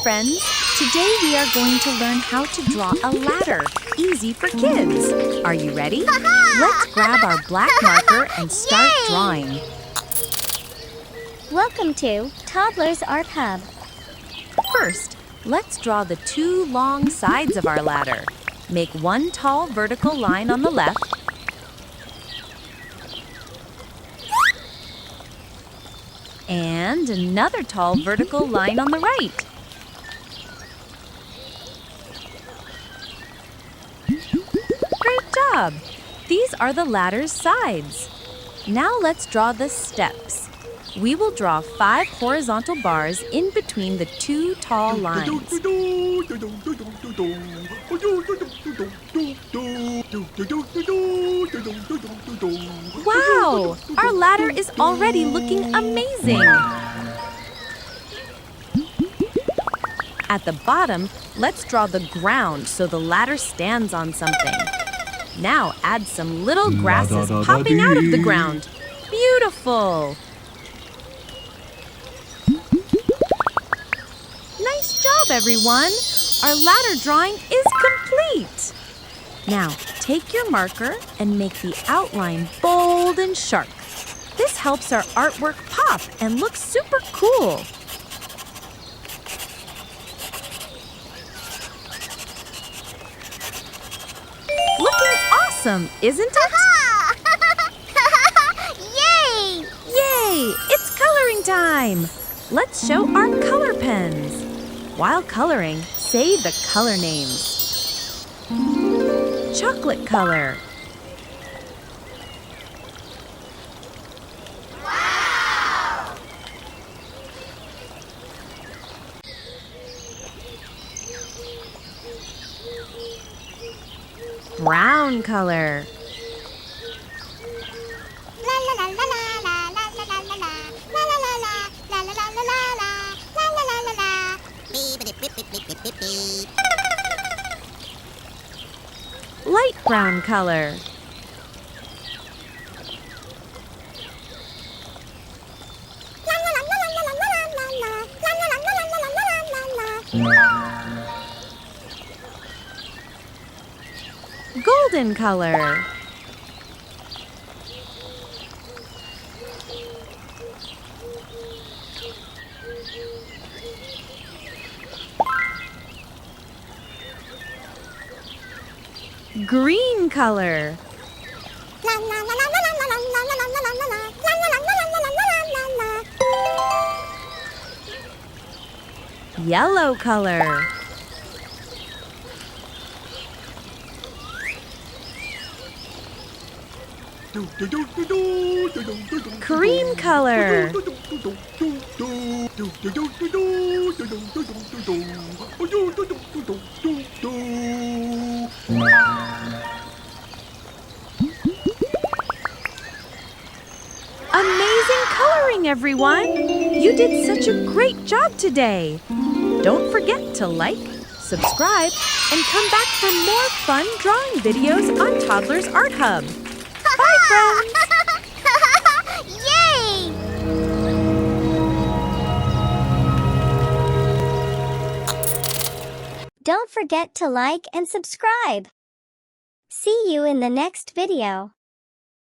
friends! Today we are going to learn how to draw a ladder, easy for kids. Are you ready? Let's grab our black marker and start drawing. Welcome to Toddlers Art Hub. First, let's draw the two long sides of our ladder. Make one tall vertical line on the left and another tall vertical line on the right. Great job! These are the ladder's sides. Now let's draw the steps. We will draw 5 horizontal bars in between the two tall lines. Wow! Our ladder is already looking amazing! At the bottom, let's draw the ground so the ladder stands on something. Now add some little grasses popping out of the ground. Beautiful! Nice job, everyone! Our ladder drawing is complete! Now, take your marker and make the outline bold and sharp. This helps our artwork pop and look super cool. Looking awesome, isn't it? Yay! Yay! It's coloring time! Let's show our color pens. While coloring, say the color names. Chocolate color. Wow! Brown color. Light brown color. Golden color. Green color. Yellow color. Cream color. Amazing coloring, everyone! You did such a great job today! Don't forget to like, subscribe, and come back for more fun drawing videos on Toddlers Art Hub. Bye, friends! Yay! Don't forget to like and subscribe. See you in the next video.